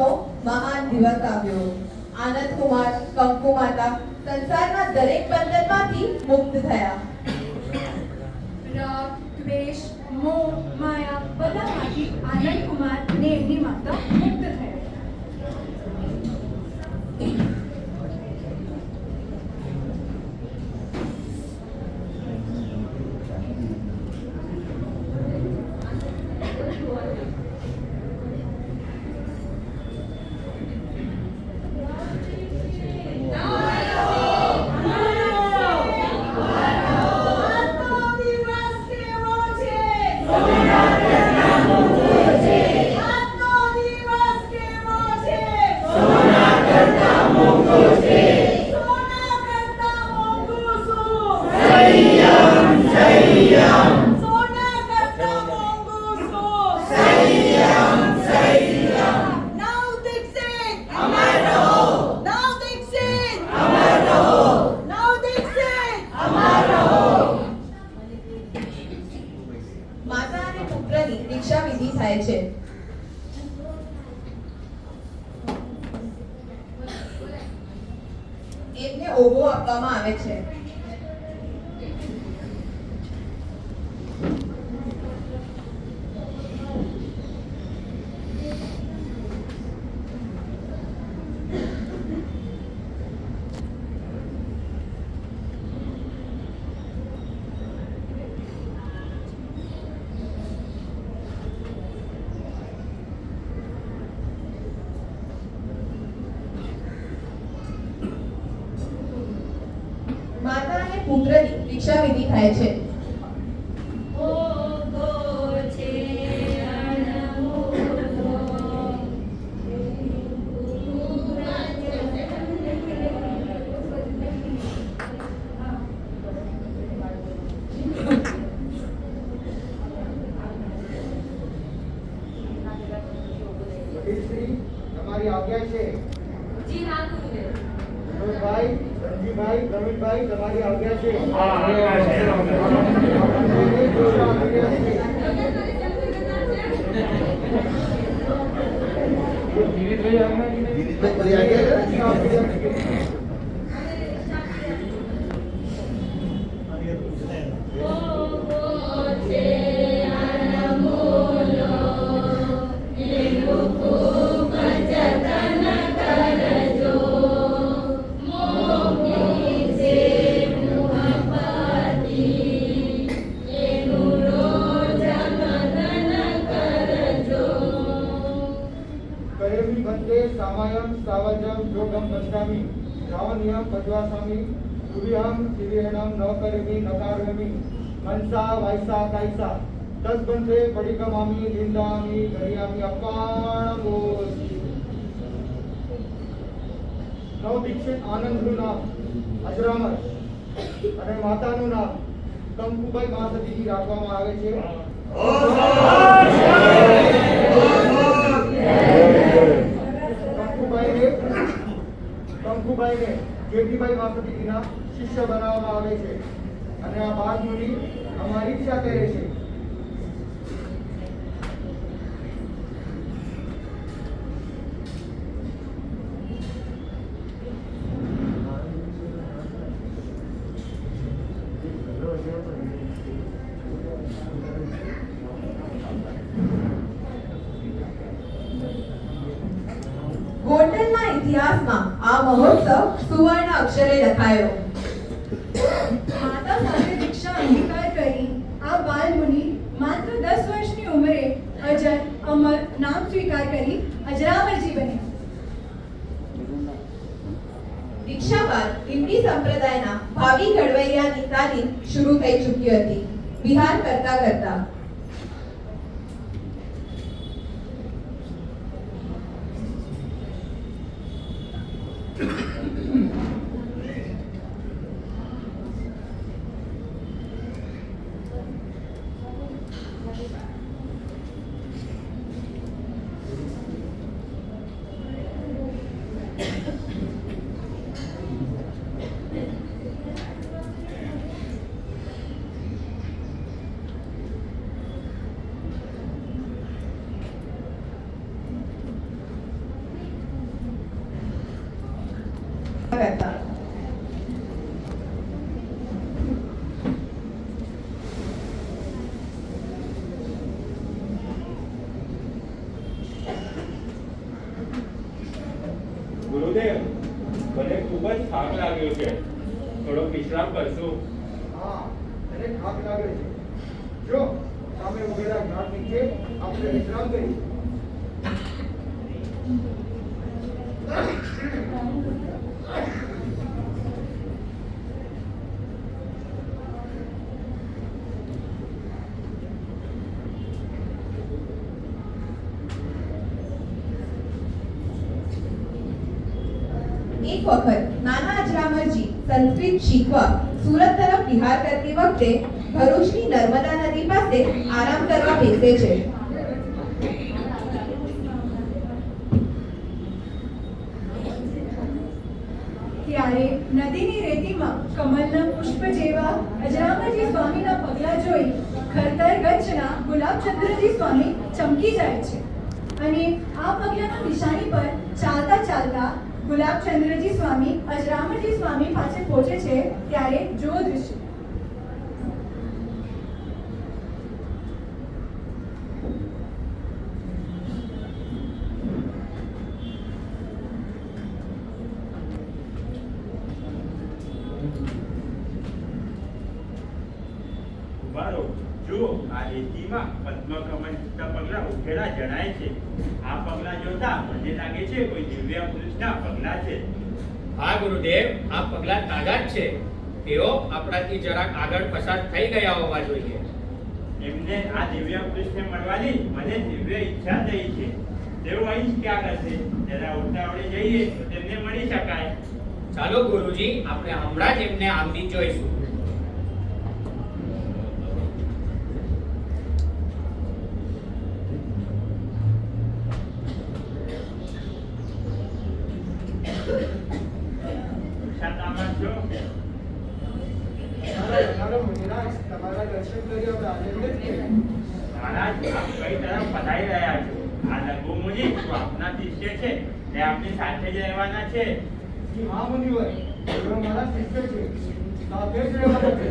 નવો મહાન દિવસ આવ્યો. આનંદ કુમાર, કંકુ માતા સંસારના દરેક બંધનમાંથી મુક્ત થયા. રાગ, દ્વેષ, મોહ, માયા બધામાંથી આનંદ કુમાર અને એમની માતા મુક્ત થયા. એમને ઓગો આપવામાં આવે છે. માતા અને પુત્રની દીક્ષા વિધિ થાય છે. તમારી આજ્ઞા છે. જી હા ગુરુદેવ. ભાઈ રણજીભાઈ, પ્રવીણભાઈ, તમારી આજ્ઞા છે. सामायम सावजम योगम पश्यामि श्रावणीयम पद्वासामि सूर्यम शिवेणम न करेमि नकारेमि मनसा वायसा कायसा तद्बंधे पडिकमामि निंदामि गरियामि अपाणमोसि. નવદીક્ષિત આનંદનું નામ અજરામર અને માતાનું નામ કંકુબાઈ મહાસતીજી રાખવામાં આવે છે. કંકુબાઈને જેઠીબાઈ મહાસતીજીના શિષ્ય બનાવવામાં આવે છે અને આ 12 મુનિ અમારી ઈચ્છા કરે છે. ગોંડલના ઇતિહાસમાં આ મહોત્સવ સુવર્ણ અક્ષરે લખાયો. માતા સાથે દીક્ષા અંગીકાર કરી આ બાલ મુનિ માત્ર 10 વર્ષની ઉંમરે અજર અમર નામ સ્વીકાર કરી અજરામરજી બન્યા. દીક્ષા બાદ હિન્દી સંપ્રદાયના ભાવિ ઘડવૈયાની તાલીમ શરૂ થઈ ચૂકી હતી. વિહાર કરતા કરતા કરતા. ગુરુદેવ, મને ખૂબ જ થાક લાગ્યો છે. થોડો વિશ્રામ કરશું. હા, તને થાક લાગે છે. જો સામે ઉભેલા ઝાડ નીચે આપણે વિશ્રામ કરીએ. એક વખત નાના અજરામરજી સંસ્કૃત શીખવા સુરત તરફ વિહાર કરતી વખતે ભરૂચની નર્મદા નદી પાસે આરામ કરવા બેસે છે. ત્યારે નદીની રેતીમાં કમલના પુષ્પ જેવા અજરામરજી સ્વામીના પગલા જોઈ ખરતર ગચ્છના ગુલાબચંદ્રજી સ્વામી ચમકી જાય છે અને આ પગલાના નિશાની પર ચાલતા ચાલતા ગુલાબચંદ્રજી સ્વામી અજરામરજી સ્વામી પાસે પહોંચે છે. ત્યારે જો દૃશ્ય ઉભારો, જુઓ, આ રેતીમાં પદ્મકમળના પગલા ઉઘેલા જણાય છે. આ પગલા જોતા મને લાગે છે કોઈ દિવ્ય પુરુષના પગલા છે. હા ગુરુદેવ, આ પગલા તાજા જ છે. તેઓ આપણાથી જરાક આગળ પસાર થઈ ગયા હોવા જોઈએ. એમને આ દિવ્ય પુરુષને મળવાની મને દિવ્ય ઈચ્છા થઈ છે. તેઓ અહીં જ ક્યાં હશે? જરા ઉતાવળે જઈએ તો તેમને મળી શકાય. ચાલો ગુરુજી, આપણે હમણાં જ એમને આમની જોઈશું. શાંતામાં છો? મહારાજ, તમારા દર્શન કરી અમે આનંદિત થયા. મહારાજ, આપ કઈ તરફ પધારી રહ્યા છો? આ લઘુ મુનિ તો આપના શિષ્ય છે. તે આપની સાથે જ રહેવાના છે. જી હા મુનિવર, તેઓ મારા શિષ્ય છે. સાથે જ રહેવાના છે.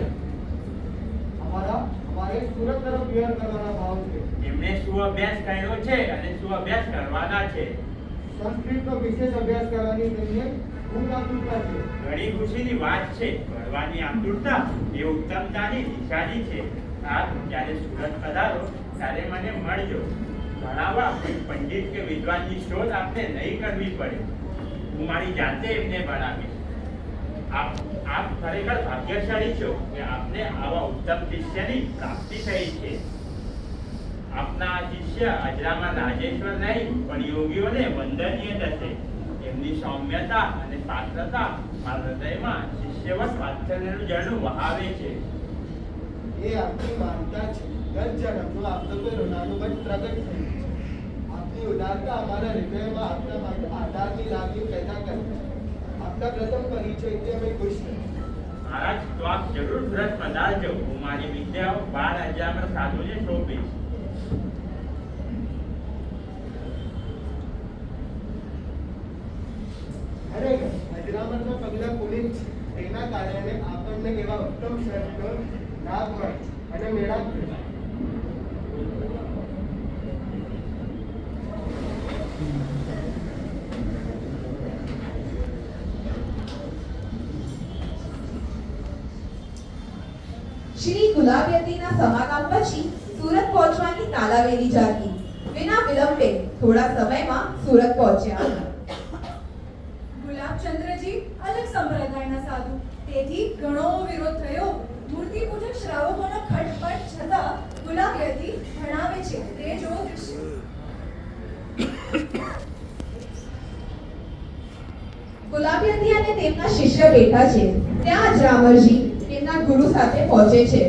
અમારે સુરત તરફ વિહાર કરવાના ભાવ છે. એમણે શું અભ્યાસ કર્યો છે અને શું અભ્યાસ કરવાના છે? સંસ્કૃતનો વિશેષ અભ્યાસ કરવાની તેમને ખૂબ આતુરતા છે. ઘણી ખુશીની વાત છે. ભણવાની આતુરતા એ ઉત્તમતાની નિશાની છે. આપ જ્યારે સુરત પધારો ત્યારે મને મળજો. ભણાવવા કોઈ પંડિત કે વિદ્વાનની શોધ આપને નહીં કરવી પડે. હું મારી જાતે એમને ભણાવીશ. આપ ખરેખર ભાગ્યશાળી છો કે આપને આવા ઉત્તમ શિષ્યની પ્રાપ્તિ થઈ છે. આપના આ શિષ્ય અજરામાં રાજેશ્વર નહીં પણ યોગીઓને વંદનીય થશે. એમની સૌમ્યતા અને પાત્રતા મારા હૃદયમાં શિષ્યવત વાત્સલ્યનું ઝરણું વહાવે છે. એ આપની માનતા છે. ગત જન્મનું આપનું કોઈ ઋણાનુબંધ પ્રગટ થયું છે. આપની ઉદારતા અમારા હૃદયમાં આપના માટે આધારની લાગણી પેદા કરે છે. આપના પ્રથમ પરિચયથી અમે ખુશ છીએ. મહારાજ, તો આપ જરૂર સુરત પધારજો. હું મારી વિદ્યાઓ 12 અજામર સાધુને સોંપીશ. ખરેખર અજરામરના પગલા પુનિત છે. તેના કારણે આપણને એવા ઉત્તમ શબ્દો લાભ મળે અને મેળાપ થાય. શ્રી ગુલાબયતીના સમાગમ પછી સુરત પહોંચવાની તાલાવેલી જાગી. વિના વિલંબે થોડા સમયમાં સુરત પહોંચ્યા. ગુલાબચંદ્રજી અલગ સંપ્રદાયના સાધુ, તેથી ઘણો વિરોધ થયો. મૂર્તિ પૂજક શ્રાવકોનો ખટપટ છતાં ગુલાબયતી ભણાવે છે. તે જો દૃશ્ય ગુલાબયતી અને તેમના શિષ્ય બેઠા છે. ત્યાં જ રામરજી તેમના ગુરુ સાથે પહોંચે છે.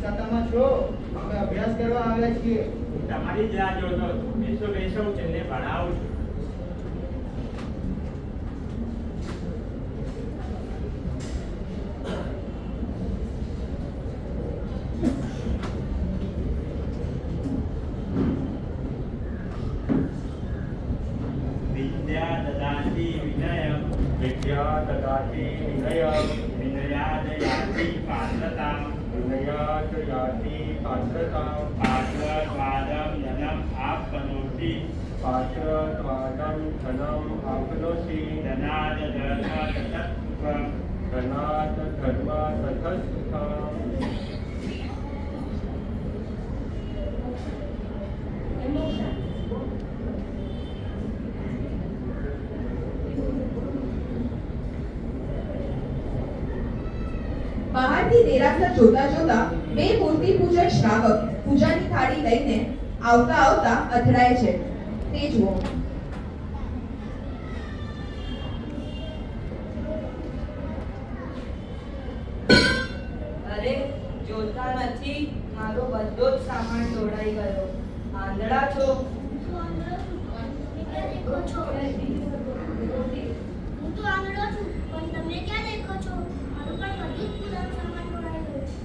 ખાતામાં છો? અમે અભ્યાસ કરવા આવ્યા છીએ. તમારી જ રાહ જોતો હતો. બેસો બેસો, હું તમને ભણાવું છું. વિદ્યા દદાતિ વિનયમ, વિદ્યા દદાતિ વિનયમ, વિનયાદ યાતિ પાત્રતામ, વિનયાદ યાતિ પાત્રતામ, પાત્રદ્વારમ ધનમ આપનોતિ, પાત્રદ્વારમ ધનમ આપનોતિ, ધનાદ ધર્મ તથા સુખમ, ધનાદ ધર્મ તથા સુખમ. બહારથી દેરાસર જોતા જોતા બે મૂર્તિ પૂજક શ્રાવક પૂજાની થાળી લઈને આવતા આવતા અથડાય છે. તે જુઓ. અરે જોતા નથી, મારો બધો જ સામાન ઢોળાઈ ગયો. આંધળા છો? હું તો આંગળો છું, પણ તમે ક્યાં દેખો છો? મારું પણ બધું જ પૂજાનું સામાન ઢોળાઈ ગયું છે.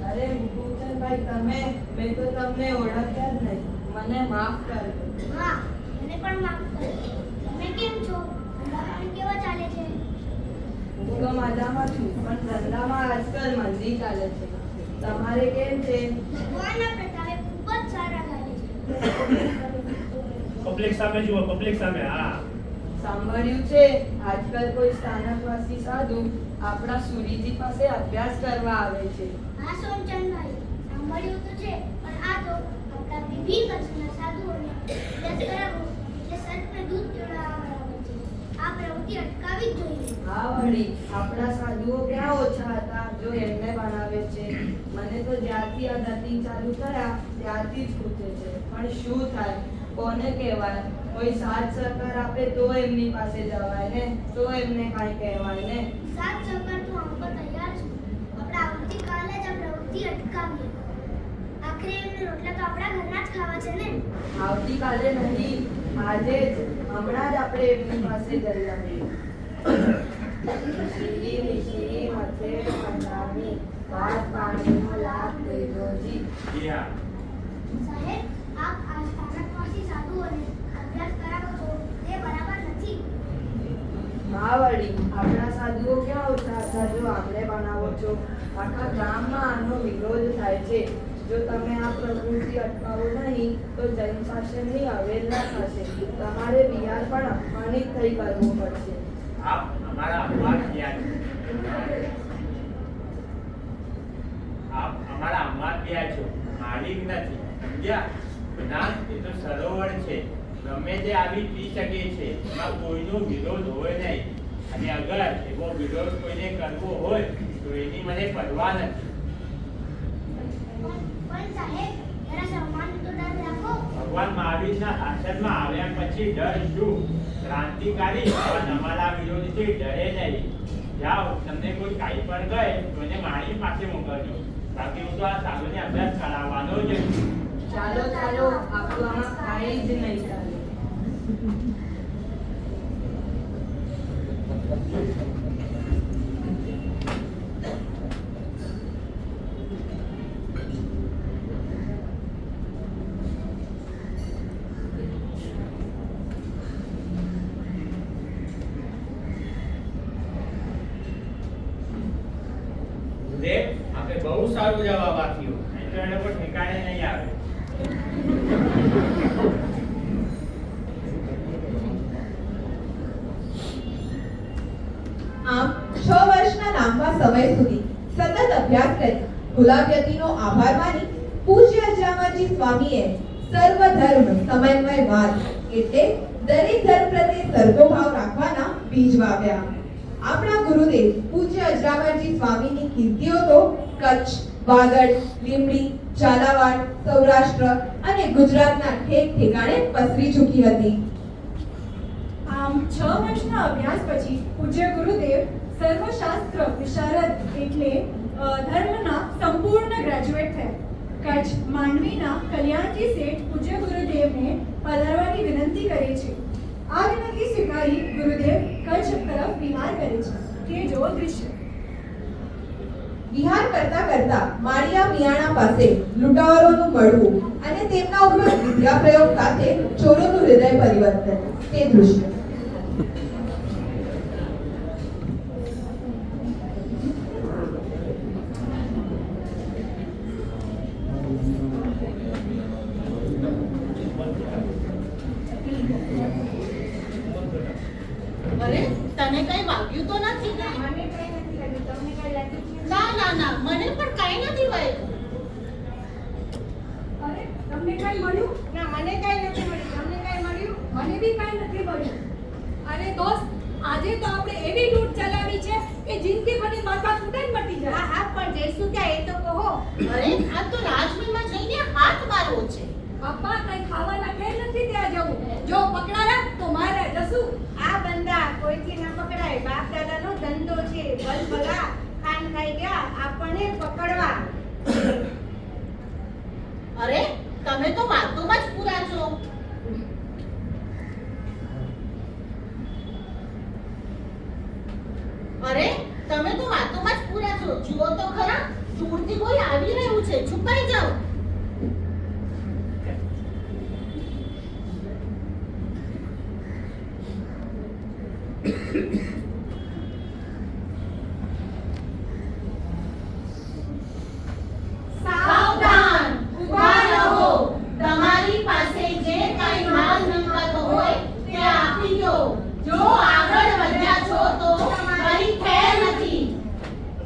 અરે મુકુંદભાઈ, મેં તો તમને ઓળખ્યા જ નહીં. મને માફ કરજો. હા, મને પણ માફ કરો. તમે કેમ છો? ધંધા પાણી કેવા ચાલે છે? હું તો મજામાં છું, પણ ધંધામાં આજકાલ મંદી ચાલે છે. તમારે કેમ છે? ભગવાનના પ્રતાપે ખૂબ જ સારા ચાલે છે. પબ્લિક સામે જુઓ, પબ્લિક સામે. હા, સાંભળ્યું છે આજકાલ કોઈ સ્થાનકવાસી સાધુ આપણા સુરીજી પાસે અભ્યાસ કરવા આવે છે. હા સોમચંદભાઈ, સાંભળ્યું તો છે, પણ આ તો આપણા વિભિન્ન કચ્છના સાધુઓને અભ્યાસ કરાવવો એટલે સર્પને દૂધ પીવડાવવા આવે છે. આ પ્રવૃત્તિ અટકાવવી જ જોઈએ. હા વળી, આપણા સાધુઓ ક્યાં ઓછા હતા જો એમને બનાવે છે. મને તો જ્યારથી આ દર્દી ચાલુ થયા ત્યારથી જ ખૂટે છે. પણ શું થાય, કોને કહેવાય? કોઈ સાથ સહકાર આપે તો એમની પાસે જવાય ને, તો એમને કાંઈ કહેવાય ને. સાત સહકાર તો હું પણ તૈયાર છું. આપણે આવતીકાલે જ આ પ્રવૃત્તિ અટકાવીએ. આખરે એમને રોટલા તો આપણા ઘરના જ ખાવા છે ને. આવતીકાલે નહીં, આજે જ, હમણાં જ આપણે એમની પાસે જઈ આવીએ. ઋષિ ઋષિ મથે પંડામી, વાત પાણીનો લાભ દેજોજી. જી હા. સાહેબ, આપ આ સ્થાનકવાસી સાધુઓને અભ્યાસ કરાવો છો તે બરાબર નથી. હા વળી, આપણા સાધુઓ ક્યાં ઓછા હતા જો આપણે બનાવો છો. આખા ગામમાં આનો વિરોધ થાય છે. જો તમે આ પ્રવૃત્તિ અટકાવો નહીં તો જૈન શાસનની અવહેલના થશે. તમારે વિહાર પણ અપમાનિત થઈ કરવું પડશે. આપ અમારા અમ્મા ગયા છો. આપ અમારા અમ્મા ગયા છો, માલિક નથી. સમજ્યા? જ્ઞાન એ તો સરોવર છે, ગમે તે આવી પી શકે છે. એમાં કોઈનો વિરોધ હોય નહીં. અને અગર એવો વિરોધ કોઈને કરવો હોય તો એની મને પરવા નથી. પણ સાહેબ, જરા સન્માન તો ડર રાખો. ભગવાન મહાવીરના શાસનમાં આવ્યા પછી ડર શું? ક્રાંતિકારી આવા નમાલા વિરોધથી ડરે નહીં. જાઓ, તમને કોઈ કાંઈ પણ કહે તો એને મારી પાસે મોકલજો. બાકી હું તો આ સાધુને અભ્યાસ કરાવવાનો જ છું. ચાલો ચાલો, આપણું આમાં કાંઈ જ નહીં ચાલે. ગુરુદેવ, આપે બહુ સારો જવાબ આપ્યો. નહીં તો એ લોકો ઠેકાણે નહીં આવે. આમ 6 વર્ષના લાંબા સમય સુધી સતત અભ્યાસ કરી ગુલાબયતીનો આભાર માની પૂજ્ય અજરામરજી સ્વામીએ સર્વધર્મ સમન્વયવાદ એટલે દરેક ધર્મ પ્રત્યે સરખો ભાવ રાખવાના બીજ વાવ્યા. આપણા ગુરુદેવ પૂજ્ય અજરામરજી સ્વામીની કીર્તિઓ તો કચ્છ, વાગડ, લીંબડી, ઝાલાવાડ, સૌરાષ્ટ્ર અને ગુજરાતના ઠેક ઠેકાણે પસરી ચૂકી હતી. આમ 6 વર્ષના અભ્યાસ પછી પૂજ્ય ગુરુદેવ સર્વશાસ્ત્ર વિશારદ એટલે ધર્મના સંપૂર્ણ ગ્રેજ્યુએટ થયા. કચ્છ માંડવીના કલ્યાણજી શેઠ પૂજ્ય ગુરુદેવને પધારવાની વિનંતી કરે છે. આ વિનંતી સ્વીકારી ગુરુદેવ કચ્છ તરફ વિહાર કરે છે. તે જો દૃશ્ય. વિહાર કરતા કરતા માળિયા મિયાણા પાસે લૂંટાવારોનું મળવું અને તેમના ઉપર વિદ્યા પ્રયોગ સાથે ચોરોનું હૃદય પરિવર્તન. તે દૃશ્ય. અરે તને કઈ વાગ્યું તો નથી ને? મને કઈ નથી લાગ્યું. તમને કઈ લાગ્યું છે? ના ના ના મને પણ કઈ નથી વાગ્યું. અરે તમને કઈ મળ્યું? ના, મને કઈ નથી મળ્યું. તમને કઈ મળ્યું? મને બી કઈ નથી મળ્યું. અરે દોસ્ત, આજે તો આપણે એવી લૂંટ ચલાવી છે કે જિંદગી ભરની માથા ફૂટાઈ મટી જાય. હા, પણ જઈશું ક્યાં એ તો કહો. અરે આ તો રાજમહેલમાં જઈને હાથ મારવો છે. પપ્પા કઈ ખાવાના ઘેર નથી ત્યાં જવું. જો પકડાયા તો મારે જશું. આ બંદા કોઈથી ન પકડાય. બાપ દાદાનો ધંધો છે. બલ ભલા ખાન ખાઈ ગયા આપણને પકડવા. અરે તમે તો વાતોમાં જ પૂરા છો. અરે તમે તો વાતોમાં જ પૂરા છો. જુઓ તો ખરા, દૂરથી કોઈ આવી રહ્યું છે. છુપાઈ જાઓ. સાવધાન, ઊભા રહો. તમારી પાસે જે કંઈ માલ મિલકત હોય તે આપી દો. જો આગળ વધ્યા છો તો મારી ખેર નથી.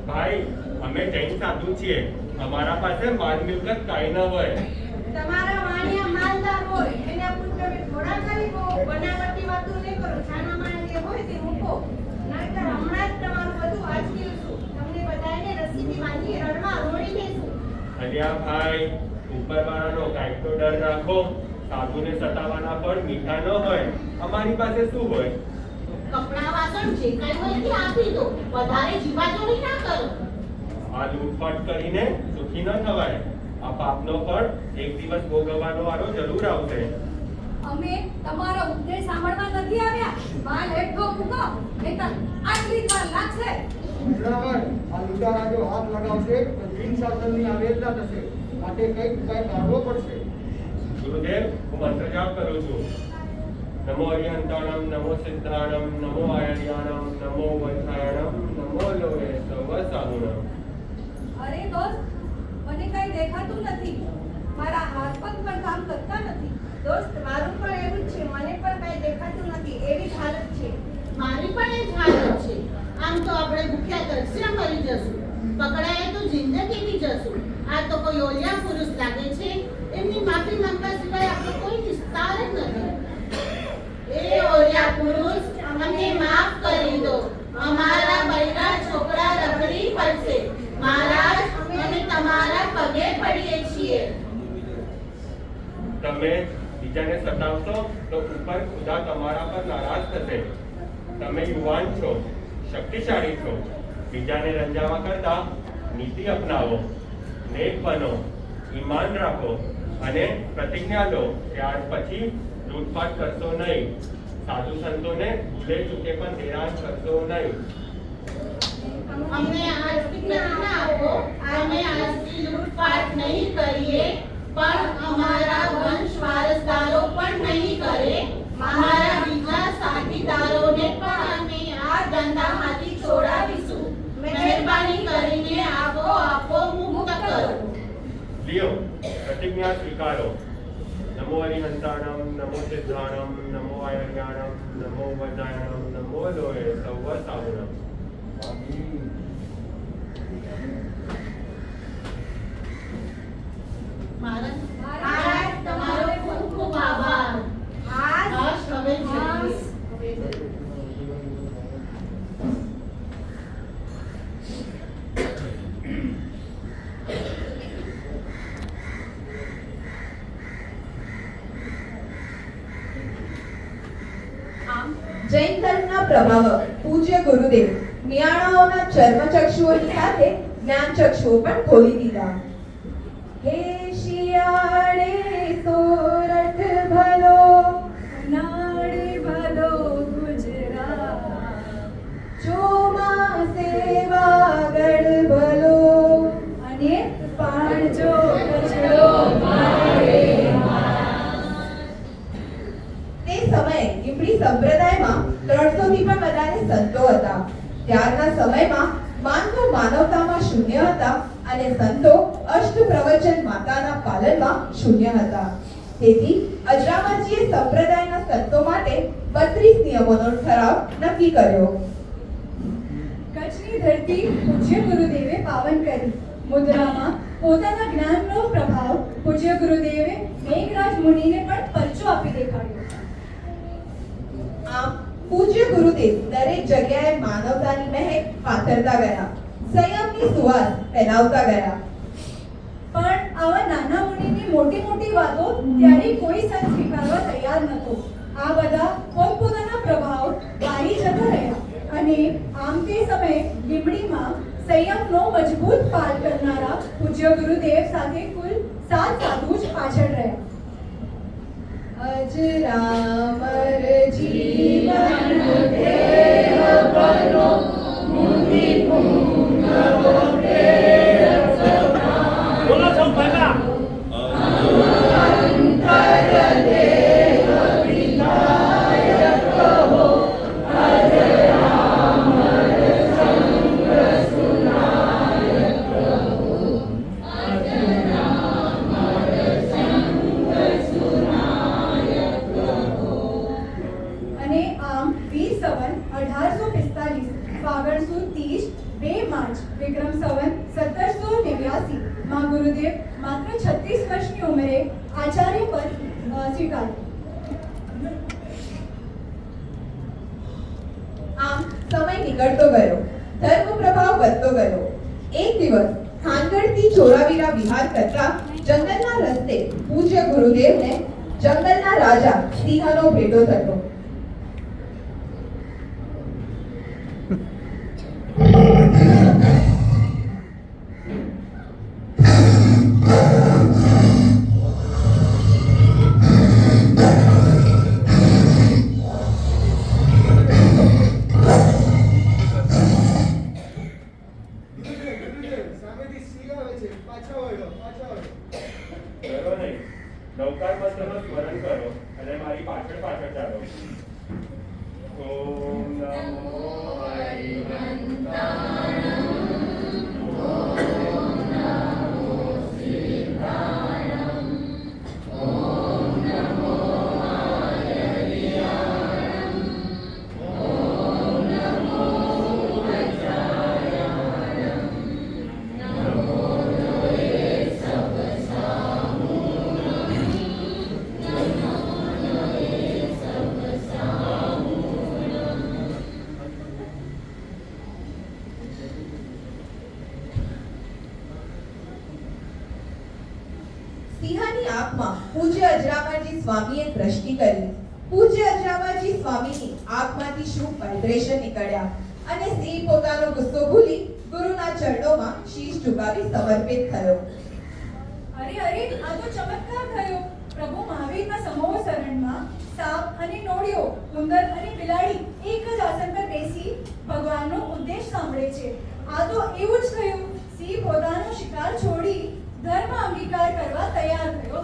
ભાઈ અમે જૈન સાધુ છીએ, અમારા પાસે માલ મિલકત કાંઈ ન હોય. તમારા વાણિયા માલદાર હોય એના પુત્રને થોડા ખરીદો. બનાવટી વાતો નહીં કરો. છાના માના જે હોય તે મૂકો. નહીંતર હમણાં જ તમારું બધું આંચકી લઈશું. તમને બધાને રસ્સીથી બાંધી રણમાં રોડી દઈશું. અલ્યા ભાઈ, ઉપરવાળાનો કાંઈક તો ડર રાખો. સાધુને સતાવાના ફળ મીઠા ન હોય. અમારી પાસે શું હોય? કપડાં વાસણ જે કંઈ હોય તે આપી દો. વધારે જીવાચોરી ના કરો. આ લૂંટફાટ કરીને સુખી ન થવાય. આ પાપનો ફળ એક દિવસ ભોગવવાનો વારો જરૂર આવશે. અમે તમારો ઉપદેશ સાંભળવા નથી આવ્યા. માલ હેઠો મૂકો, નહીંતર આટલી જ વાર લાગશે. બરાબર. આ લૂંટારા જો હાથ લગાવશે તો બિન શાસનની અવેદના થશે. માટે કંઈક કાઢવો પડશે. ગુરુદેવ, હું મંત્ર જાપ કરું છું. નમો અરિહંતાણમ, નમો સિદ્ધાણમ, નમો આયર્યાણમ, નમો વૈથાયણમ, નમો લોહે સર્વ સાધુણમ. અરે દોસ્ત, મને કઈ દેખાતું નથી. મારા હાથ પગ પણ કામ કરતા નથી. દોસ્ત, મારું પણ એવું જ છે. મને પણ કઈ દેખાતું નથી. એવી જ હાલત છે. મારી પણ એ જ હાલત છે. આમ તો આપણે ભૂખ્યા તરસ્યા મરી જશું. પકડાયા તો જિંદગીથી જશું. આ તો કોઈ ઓલિયા પુરુષ લાગે છે. એમની માફી માંગવા સિવાય આપણો કોઈ વિસ્તાર જ નથી. એ ઓલિયા પુરુષ, અમને માફ કરી દો. અમારા બૈરા છોકરા રખડી પડશે. મહારાજ, અમે તમારા પગે પડીએ છીએ. તમે બીજાને સતાવશો તો ઉપર ખુદા તમારા પર નારાજ થશે. તમે યુવાન છો, શક્તિશાળી છો. બીજાને રંજાવા કરતા નીતિ અપનાવો, નેક બનો, ઈમાન રાખો અને પ્રતિજ્ઞા લો કે આજ પછી લૂંટફાટ કરશો નહીં. સાધુ સંતોને ભૂલે ચૂકે પણ હેરાન કરશો નહીં. અમને આજથી પ્રતિજ્ઞા આપો. અમે આજથી લૂંટફાટ નહીં કરીએ, પણ અમારા વંશ વારસદારો પણ નહીં કરે. અમારા બીજા સાથીદારોને પણ અમે આ ધંધામાંથી છોડાવીશું. મહેરબાની કરીને આપો મુક્ત કરો. લ્યો, પ્રતિજ્ઞા સ્વીકારો. નમો હરિહંતાણમ, નમો સિદ્ધાણમ, નમો આયર્યાણમ, નમો વૈથાયણમ, નમો લોહે સર્વ સાધુણમ. મહારાજ, તમારો ખૂબ ખૂબ આભાર. હાશ, હવે જઈએ. જૈન ધર્મના પ્રભાવક પૂજ્ય ગુરુદેવ મિયાણાઓના ચર્મચક્ષુઓની સાથે જ્ઞાનચક્ષુઓ પણ ખોલી દીધા. હે શિયાળે સોરઠ ભલો, નાડે ભલો ગુજરાત, ચોમાસે વાગડ ભલો, અને પાણજો કચરો મારે. તે સમયે લીંબડી સંપ્રદાયમાં 300 થી પણ વધારે સંતો હતા. ત્યારના સમયમાં માનવો માનવતામાં શૂન્ય હતા અને સંતો અષ્ટ પ્રવચન માતાના પાલનમાં શૂન્ય હતા. તેથી અજરામરજીએ સંપ્રદાયના સંતો માટે 32 નિયમોનો ઠરાવ નક્કી કર્યો. કચ્છની ધરતી પૂજ્ય ગુરુદેવે પાવન કરી. મુદ્રામાં પોતાના જ્ઞાનનો પ્રભાવ પૂજ્ય ગુરુદેવે મેઘરાજ મુનિને પણ પરચો આપી દેખાડ્યો. આમ પૂજ્ય ગુરુદેવ દરેક જગ્યાએ માનવતાની મહેક પાથરતા ગયા, સંયમની સુવાસ ફેલાવતા ગયા. પણ આવા નાના મુનિની મોટી મોટી વાતો ત્યારે કોઈ સંત સ્વીકારવા તૈયાર નહોતો. આ બધા પોતપોતાના પ્રભાવ વારી જતા રહ્યા અને આમ તે સમયે લીંબડીમાં સંયમનો મજબૂત પાલ કરનારા પૂજ્ય ગુરુદેવ સાથે કુલ 7 સાધુ જ પાછળ રહ્યા. અજરામર જીવન દેહ બનો, મુનિ પુંગવો પ્રેર સભા. બોલો સંભાળા. અંતર દેહ વિધાયક કહો, અજરામર સંગ સુનાયક કહો, અજરામર સંગ સુનાયક કહો. અને આમ 20 સંવત 1845 ફાગણ સુદ 30 2 માર્ચ વિક્રમ સંવત 1789 માં ગુરુદેવ માત્ર 36 વર્ષની ઉંમરે આચાર્ય પદ સ્વીકાર્યું. આમ સમય નીકળતો ગયો, ધર્મ પ્રભાવ વધતો ગયો. એક દિવસ થાનગઢથી ચોરાવીરા વિહાર કરતા જંગલના રસ્તે પૂજ્ય ગુરુદેવને જંગલના રાજા સિંહનો ભેટો થયો. ગુરુદેવ, સામેથી સિંહ આવે છે. પાછા વળો, પાછા વળો. ડરો નહીં. નૌકાર મંત્રનું સ્મરણ કરો અને મારી પાછળ પાછળ ચાલો. ઓમ નમો સિંહની આંખમાં પૂજ્ય અજરામરજી સ્વામીએ દ્રષ્ટિ કરી. પૂજ્ય અજરામરજી સ્વામીની આંખમાંથી શું વાઇબ્રેશન નીકળ્યા અને સિંહ પોતાનો ગુસ્સો ભૂલી ગુરુના ચરણોમાં શીશ ઝુકાવી સમર્પિત થયો. અરે અરે, આ તો ચમત્કાર થયો. પ્રભુ મહાવીરના સમૂહ શરણમાં સાપ અને નોળિયો, ઉંદર અને બિલાડી એક જ આસન પર બેસી ભગવાનનો ઉપદેશ સાંભળે છે. આ તો એવું જ થયું. સિંહ પોતાનો શિકાર છોડી ધર્મ અંગીકાર કરવા તૈયાર થયો.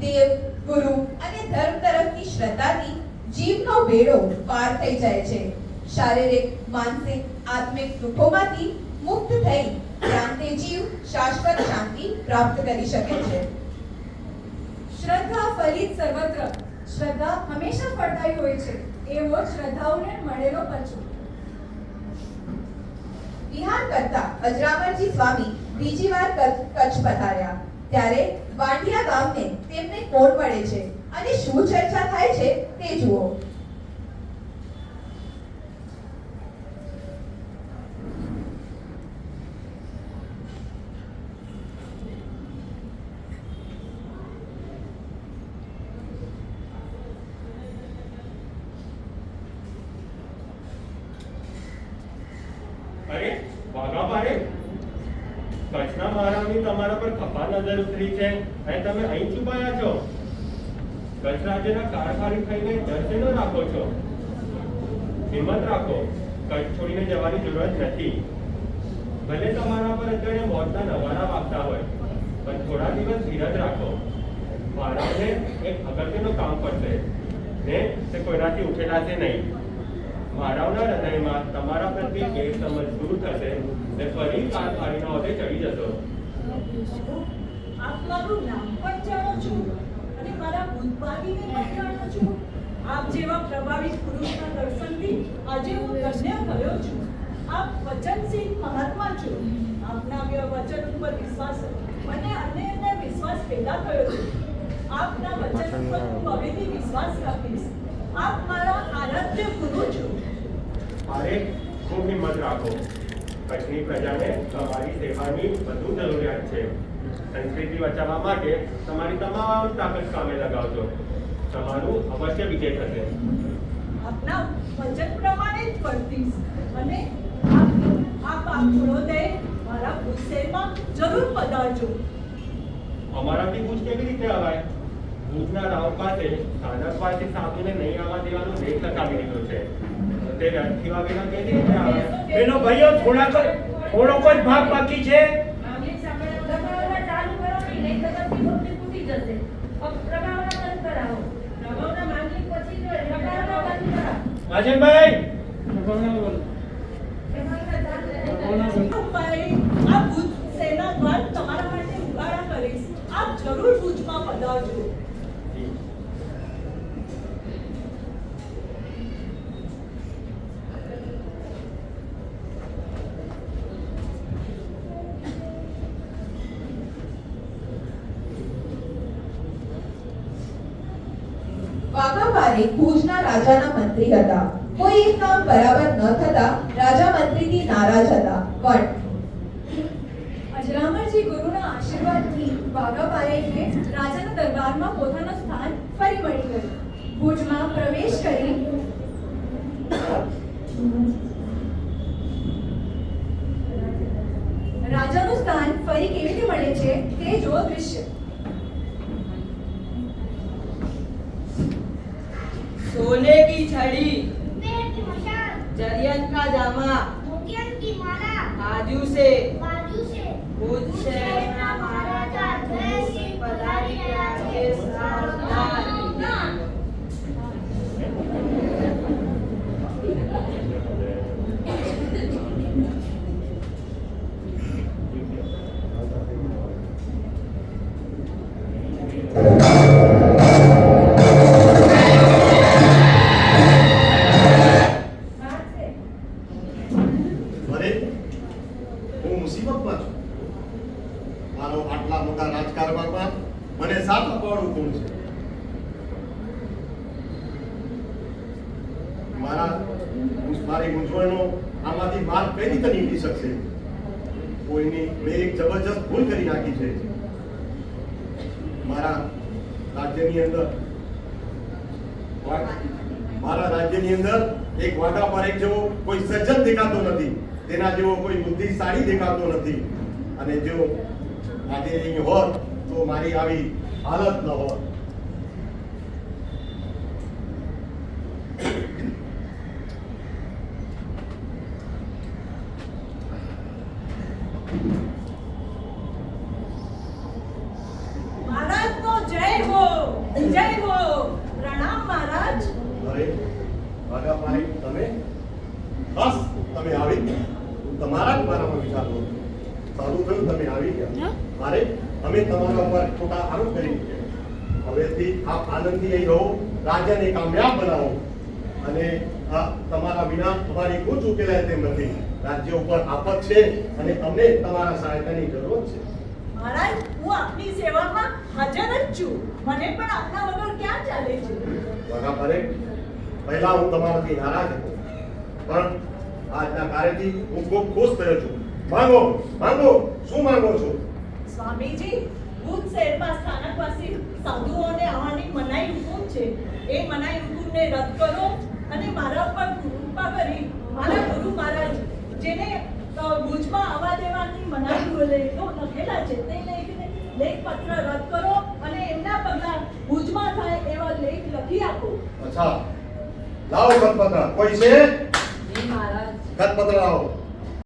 દેવ, ગુરુ અને ધર્મ તરફની શ્રદ્ધાથી જીવનો બેડો પાર થઈ જાય છે. શારીરિક, માનસિક, આત્મિક દુઃખોમાંથી મુક્ત થઈ શાંતિ જીવ શાશ્વત શાંતિ પ્રાપ્ત કરી શકે છે. શ્રદ્ધા ફલિત સર્વત્ર. શ્રદ્ધા હંમેશા ફળદાયી હોય છે. એવો જ શ્રદ્ધાઓને મળેલો પરચો. વિહાર કરતા અજરામરજી સ્વામી બીજી વાર કચ્છ પધાર્યા. ત્યારે વાંઢિયા ગામને તેમને કોણ મળે છે અને શું ચર્ચા થાય છે તે જુઓ. અરે વાઘા પારેખ, કચ્છના મહારાવની તમારા પર ખપા નજર ઉતરી છે અને તમે અહીં છુપાયા છો. કચ્છ રાજ્યના કારભારી થઈને ડર શેનો રાખો છો? હિંમત રાખો, કચ્છ છોડીને જવાની જરૂરત નથી. ભલે તમારા પર અત્યારે મોતના નવારા વાગતા હોય, પણ થોડા દિવસ ધીરજ રાખો. મહારાજને એક અગત્યનું કામ પડશે ને તે કોઈનાથી ઉકેલાશે નહીં. મહારાવના હૃદયમાં તમારા પ્રત્યે ગેરસમજ દૂર થશે ને ફરી કારભારીના હોદ્દે ચડી જશો. આપ મારું નામ પણ જાણો છો અને મારા ભૂતભાવીને પણ જાણો છો. આપ જેવા પ્રભાવિત પુરુષના દર્શનથી આજે હું ધન્ય થયો છું. આપ વચનશીલ મહાત્મા છો. આપના વચન ઉપર વિશ્વાસ મને અન્યને વિશ્વાસ પેદા થયો છે. આપના વચન ઉપર હું હવેથી વિશ્વાસ રાખીશ. આપ મારા આરાધ્ય ગુરુ છો. અરે ખૂબ હિંમત રાખો. કચ્છની પ્રજાને તમારી સેવાની વધુ જરૂરિયાત છે. સંસ્કૃતિ બચાવવા માટે તમારી તમામ તાકાત કામે લગાવજો. તમારું અવશ્ય વિજય થશે. આપના વચન પ્રમાણે જ વર્તીશ અને આપ ગુણોદય મારા ભૂતશેરમાં જરૂર પધારજો. અમારાથી ભૂજ કેવી રીતે અવાય? ભૂજના રાવ પાસે સ્થાનકવાસી સાધુને નહીં આવવા દેવાનો લેખ લગાવી દીધો છે. તે વ્યર્થી વાગેલા કેવી રીતે આવે? એનો ભાઈઓ થોડોક જ ભાગ બાકી છે. રાજનભાઈ ભાઈ, આ ભુજ સેના દ્વાર તમારા માટે ઉગાડા કરીશ. આપ જરૂર ભુજમાં પધારજો. વાઘા પારેખ ભુજના રાજાના મંત્રી હતા. કોઈ એક કામ બરાબર ન થતા રાજા મંત્રીથી નારાજ હતા. પણ અજરામરજી ગુરુના આશીર્વાદથી વાઘા પારેખને રાજાના દરબારમાં પોતાનું સ્થાન ફરી મળી ગયું. ભુજમાં પ્રવેશ કરી રાજાનું સ્થાન ફરી કેવી રીતે મળે છે તે જો દૃશ્ય. सोने की छड़ी, पेड़ की मशाल, जरियन का जामा, मोतियन की माला, बाजू से बाजू से भुज शहरना महाराजा जय सिंह पधारी રહ્યા છે સાવધાન. અરે હું મુસીબતમાં છું. મારો આટલા મોટા રાજકારણમાં મને સાથ અપાવવાનું કોણ છે? મારી મૂંઝવણનો આમાંથી માર્ગ કઈ રીતે નીકળી શકશે? કોઈની મેં એક જબરજસ્ત ભૂલ કરી નાખી છે. મારા રાજ્યની અંદર એક વાઘા પારેખ જેવો કોઈ સજ્જન દેખાતો નથી. તેના જેવો કોઈ બુદ્ધિશાળી દેખાતો નથી. અને જો આજે અહીં હોત તો મારી આવી હાલત ન હોત. મહારાજ તો જય હો, જય હો. પ્રણામ મહારાજ. અરે વાઘા પારેખ, તમે બસ તમે આવી. તમારા જ મારામાં વિચાર હતો. સારું થયું તમે આવી ગયા. મારે અમે તમારા ઉપર ખોટા આરોપ કરી દીધા. હવેથી આપ આનંદથી અહીં રહો, રાજ્યને કામયાબ બનાવો. અને આ તમારા વિના અમારી કોઈ ઉકેલાય તેમ નથી. રાજ્ય ઉપર આફત છે અને અમને તમારા સહાયતાની જરૂર છે. મહારાજ, હું આપની સેવામાં હાજર જ છું. મને પણ આપના વગર ક્યાં ચાલે છે? વાઘા પારેખ, પહેલા હું તમારાથી નારાજ હતો, પણ આજના કાર્યથી હું ખૂબ ખુશ થયો છું. માંગો માંગો, શું માંગો છો? સ્વામીજી, ભુજ શહેરમાં સ્થાનકવાસી સાધુઓને આવવાની મનાઈ હુકુમ છે. એ મનાઈ હુકુમને રદ કરો અને મારા પર કૃપા કરી મારા ગુરુ મહારાજ, જેને ભુજમાં આવવા દેવાની મનાઈઓ લેખો લખેલા છે તે લેખપત્ર રદ કરો અને એમના પગલાં ભુજમાં થાય એવા લેખ લખી આપો. અચ્છા લાવો ખતપત્ર કોઈ છે જી મહારાજ. ખતપત્ર લાવો